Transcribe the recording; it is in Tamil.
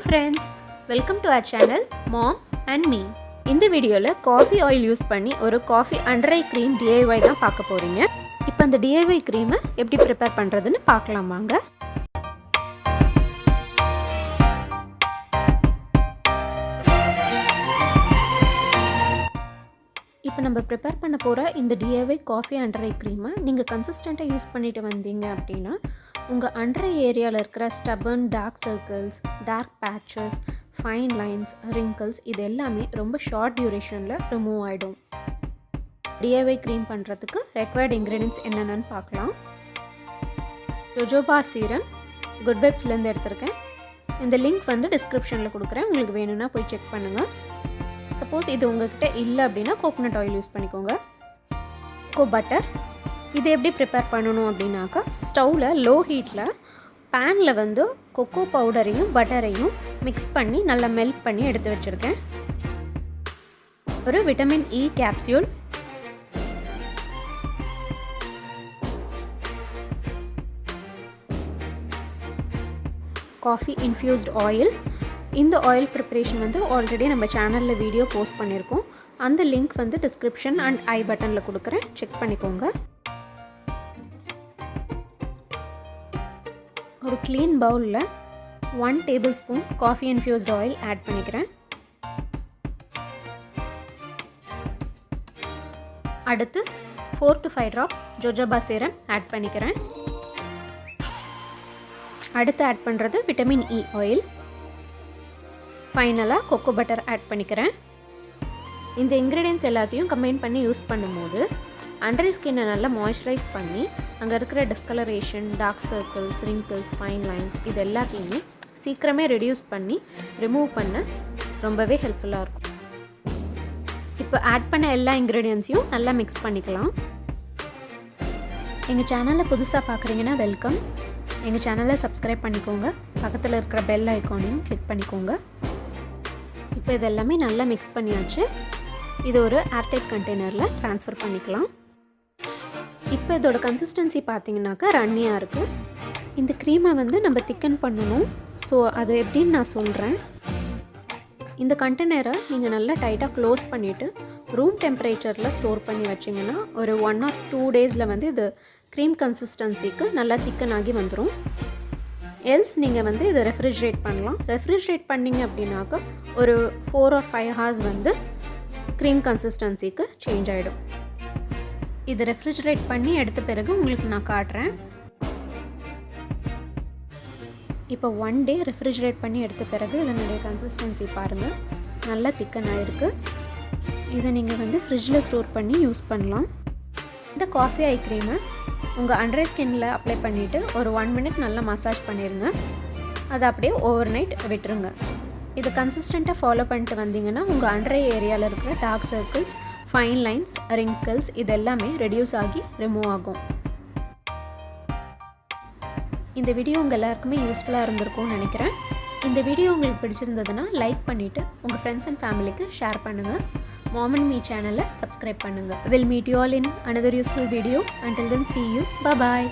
friends, welcome to our channel Mom and Me. இந்த வீடியோல காஃபி ஆயில் யூஸ் பண்ணி ஒரு coffee under eye cream DIY தான் பார்க்க போறீங்க. இப்போ அந்த DIY க்ரீமை எப்படி ப்ரிப்பேர் பண்றதுன்னு பார்க்கலாம் வாங்க. இப்போ நம்ம ப்ரிப்பேர் பண்ண போகிற இந்த DIY காஃபி அண்டர் ஐ க்ரீமை நீங்கள் கன்சிஸ்டண்ட்டாக யூஸ் பண்ணிட்டு வந்தீங்க அப்படின்னா உங்கள் அண்டர் ஐ ஏரியாவில் இருக்கிற stubborn dark circles, dark patches, fine lines, wrinkles இது எல்லாமே ரொம்ப ஷார்ட் டியூரேஷனில் ரிமூவ் ஆகிடும். DIY க்ரீம் பண்ணுறதுக்கு ரெக்வயர்ட் இன்க்ரீடியன்ட்ஸ் என்னென்னு பார்க்கலாம். ஜோஜோபா சீரம் குட் வைப்ஸ்லேருந்து எடுத்திருக்கேன். இந்த லிங்க் வந்து டிஸ்கிரிப்ஷனில் கொடுக்குறேன், உங்களுக்கு வேணும்னா போய் செக் பண்ணுங்கள். சப்போஸ் இது உங்கள்கிட்ட இல்லை அப்படின்னா கோகோனட் ஆயில் யூஸ் பண்ணிக்கோங்க. பட்டர் இது எப்படி ப்ரிப்பேர் பண்ணணும் அப்படின்னாக்கா ஸ்டவ்வில் லோ ஹீட்டில் பேனில் வந்து கொக்கோ பவுடரையும் பட்டரையும் மிக்ஸ் பண்ணி நல்லா மெல்ட் பண்ணி எடுத்து வச்சுருக்கேன். ஒரு vitamin E capsule, coffee infused oil. இந்த ஆயில் ப்ரிப்பரேஷன் வந்து ஆல்ரெடி நம்ம சேனலில் வீடியோ போஸ்ட் பண்ணியிருக்கோம். அந்த லிங்க் வந்து டிஸ்கிரிப்ஷன் அண்ட் ஐ பட்டனில் கொடுக்குறேன், செக் பண்ணிக்கோங்க. ஒரு க்ளீன் பவுலில் 1 tablespoon coffee infused oil add பண்ணிக்கிறேன். அடுத்து 4 to 5 drops jojoba serum add பண்ணிக்கிறேன். அடுத்து ஆட் பண்ணுறது விட்டமின் இ ஆயில். ஃபைனலாக கொக்கோ பட்டர் ஆட் பண்ணிக்கிறேன். இந்த இன்க்ரீடியன்ட்ஸ் எல்லாத்தையும் கம்பைன் பண்ணி யூஸ் பண்ணும்போது அண்டர் ஸ்கின்னை நல்லா மாய்ஸ்சரைஸ் பண்ணி அங்கே இருக்கிற discolouration, dark circles, wrinkles, fine lines இது எல்லாத்தையுமே சீக்கிரமே ரெடியூஸ் பண்ணி ரிமூவ் பண்ண ரொம்பவே ஹெல்ப்ஃபுல்லாக இருக்கும். இப்போ ஆட் பண்ண எல்லா இன்க்ரீடியன்ட்ஸையும் நல்லா மிக்ஸ் பண்ணிக்கலாம். எங்கள் சேனலை புதுசாக பார்க்குறீங்கன்னா வெல்கம். எங்கள் சேனலை சப்ஸ்கிரைப் பண்ணிக்கோங்க, பக்கத்தில் இருக்கிற பெல் ஐக்கானையும் கிளிக் பண்ணிக்கோங்க. இப்போ இதெல்லாமே நல்லா மிக்ஸ் பண்ணியாச்சு. இது ஒரு ஏர்டைட் கண்டெய்னரில் ட்ரான்ஸ்ஃபர் பண்ணிக்கலாம். இப்போ இதோட கன்சிஸ்டன்சி பார்த்தீங்கன்னாக்கா ரன்னியாக இருக்குது. இந்த க்ரீமை வந்து நம்ம திக்கன் பண்ணணும். ஸோ அது எப்படின்னு நான் சொல்கிறேன். இந்த கண்டெய்னரை நீங்கள் நல்லா டைட்டாக க்ளோஸ் பண்ணிவிட்டு ரூம் டெம்பரேச்சரில் ஸ்டோர் பண்ணி வச்சிங்கன்னா ஒரு 1 or 2 daysல வந்து இது க்ரீம் கன்சிஸ்டன்சிக்கு நல்லா திக்கன் ஆகி வந்துடும். எல்ஸ் நீங்கள் வந்து இதை ரெஃப்ரிஜரேட் பண்ணலாம். ரெஃப்ரிஜரேட் பண்ணிங்க அப்படின்னாக்கா ஒரு 4 or 5 hours வந்து க்ரீம் கன்சிஸ்டன்சிக்கு சேஞ்ச் ஆகிடும். இது ரெஃப்ரிஜரேட் பண்ணி எடுத்த பிறகு உங்களுக்கு நான் காட்டுறேன். இப்போ 1 day ரெஃப்ரிஜரேட் பண்ணி எடுத்த பிறகு இதனுடைய கன்சிஸ்டன்சி பாருங்கள், நல்லா திக்கன் ஆகிருக்கு. இதை நீங்கள் வந்து ஃப்ரிட்ஜில் ஸ்டோர் பண்ணி யூஸ் பண்ணலாம். இந்த காஃபி ஐ க்ரீமை உங்கள் அண்டர் ஐ ஸ்கின்னில் அப்ளை பண்ணிவிட்டு ஒரு 1 minute நல்லா மசாஜ் பண்ணிடுங்க. அதை அப்படியே ஓவர் நைட் விட்டுருங்க. இதை கன்சிஸ்டண்ட்டாக ஃபாலோ பண்ணிட்டு வந்தீங்கன்னா உங்கள் அண்டர் ஐ ஏரியாவில் இருக்கிற dark circles, fine lines, wrinkles இது எல்லாமே ரெடியூஸ் ஆகி ரிமூவ் ஆகும். இந்த வீடியோ உங்கள் எல்லாருக்குமே யூஸ்ஃபுல்லாக இருந்திருக்கும்னு நினைக்கிறேன். இந்த வீடியோ உங்களுக்கு பிடிச்சிருந்ததுன்னா லைக் பண்ணிவிட்டு உங்கள் ஃப்ரெண்ட்ஸ் அண்ட் ஃபேமிலிக்கு ஷேர் பண்ணுங்கள். Mom and Me சேனலை சப்ஸ்கிரைப் பண்ணுங்கள். We'll meet you all in another useful video. Until then, see you. Bye-bye.